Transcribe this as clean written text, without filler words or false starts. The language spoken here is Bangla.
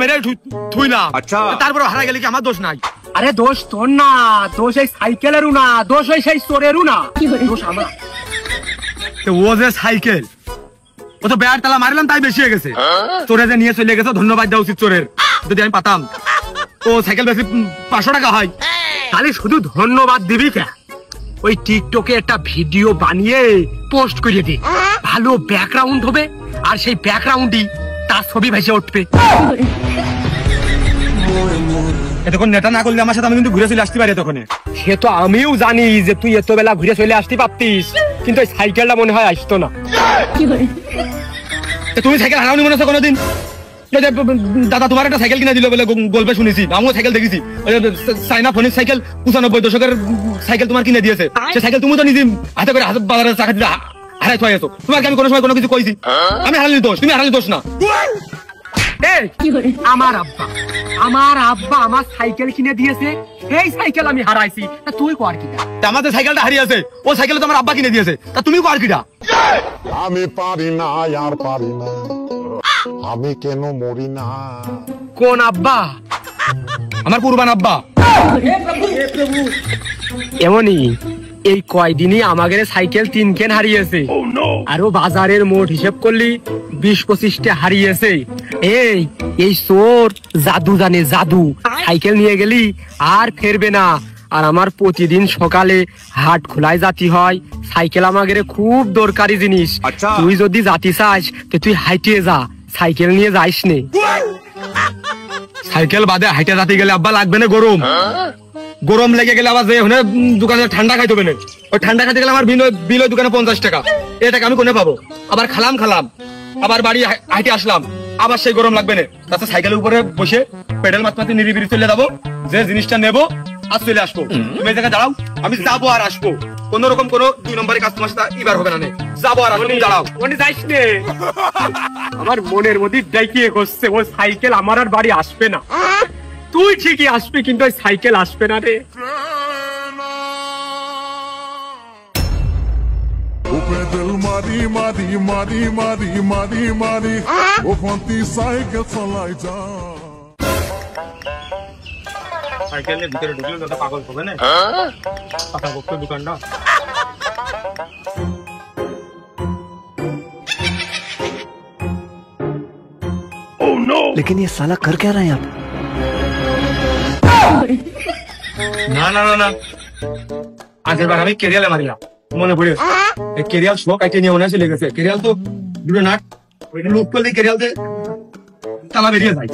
মেরে থুইলাম। আচ্ছা তারপর হারা গেলে কি আমার দোষ নাই? আরে দোষ তোর না, দোষ এই সাইকেলেরও না, দোষ ওই সেই চোরেরও না, দোষ আমার। ও যে সাইকেল, ও তো ব্যাট তালা মারলাম তাই বেশি হয়ে গেছে। চোরে যে নিয়ে চলে গেছে, ধন্যবাদ দেওয়া উচিত চোরের। যদি আমি পাতাম ও সাইকেল বেশি 500 টাকা হয়। তাহলে শুধু ধন্যবাদ দিবি কে? ওই টিকটকে একটা ভিডিও বানিয়ে পোস্ট করে দে, ভালো ব্যাকগ্রাউন্ড হবে, আর সেই ব্যাকগ্রাউন্ডই তার ছবি ভেসে উঠবে। এতক্ষণ নেতা না করলে আমার সাথে আমি কিন্তু ঘুরে চলে আসতে পারি। তখন সে তো আমিও জানি যে তুই এত বেলা ঘুরে চলে আসতে পারতিস, কিন্তু ওই সাইকেলটা মনে হয় আসতো না। তুমি সাইকেল হারাওনি মনে হচ্ছে কোনোদিন? দাদা তোমার একটা সাইকেল কিনে দিল বলে গল্পে শুনেছি, আমিও সাইকেল দেখেছি। চাইনা ফোনের সাইকেল 95 দশকের সাইকেল তোমার কিনে দিয়েছে। সে সাইকেল তুমি তো নিজে হাতে করে বাজারে চাকা দিতে হারাই থয়ে গেছো। তোমাকে আমি কোনো সময় কোনো কিছু কইছি? আমি হারালি দোষ, তুমি হারালি দোষ না। আমার আব্বা আমার সাইকেল কিনে দিয়েছে, এই সাইকেল আমি হারাইছি, তা তুই কর কিটা? আমাদের সাইকেলটা হারিয়েছে, ও সাইকেল তো আমার আব্বা কিনে দিয়েছে, তা তুমি কর কিটা? আমি পারি না আর পারি না, আমি কেন মরি না? কোন আব্বা? আমার কুরবান আব্বা। এমনই এই কয়দিনই আমাদের সাইকেল 3 কেন হারিয়েছে, আরো বাজারের মোট হিসেব করলি 20-25টা হারিয়েছে। এই চোর জাদু জানে, জাদু। সাইকেল নিয়ে গেলি আর ফেরবে না। আর আমার প্রতিদিন সকালে হাট খোলায় জাতি হয়, সাইকেল আমাদের খুব দরকারি জিনিস। তুই যদি জাতি চাস তো তুই হাইটে যা, সাইকেল নিয়ে যাইস নে। সাইকেল বাদে হাইটে জাতি গেলে আব্বা লাগবে না গরম, গরম লেগে গেলে আবার যে দোকানে ঠান্ডা খাইতে হবে না। ওই ঠান্ডা খাইতে গেলে আমার বিল ওই দোকানে 50 টাকা, এই টাকা আমি কোনে পাবো? আবার খালাম আবার বাড়ি হাইটে আসলাম, আবার সেই গরম লাগবে না। তাছাড়া সাইকেলের উপরে বসে পেডেল মারতে নিরিবিরি চলে যাবো, যে জিনিসটা নেবো আর চলে আসবো। তুমি এই জায়গায় দাঁড়াও, আমি যাবো আর আসবো। কোন রকম কোনো 2 নম্বরের কাজ তোমার সাথে এবার হবে না। যাবো আর আসবো, দাঁড়াও। যাইস নে, আমার মনের মধ্যে ডাইকিয়ে করছে ও সাইকেল আমার আর বাড়ি আসবে না। তুই ঠিকই আসবি, কিন্তু ওই সাইকেল আসবে না রে। Pedal mari mari mari mari mari mari o fanti cycle চালাই যা। সাইকেলের ভিতরে ঢুকলে তো পাগল হবে না। পাকা বক্ত দোকানটা। Oh no! लेकिन ये साला कर क्या रहा है यहाँ पे? না না না না, আগের বার আমি কেরিয়ালে মারিলাম, মনে পড়ে। এই কেরিয়াল শো কাইটে নিয়ে মনে চলে গেছে। কেরিয়াল তো দুটো নাট, ওইটা লুপ করলে কেরিয়ালতে তালা বেরিয়ে যায়।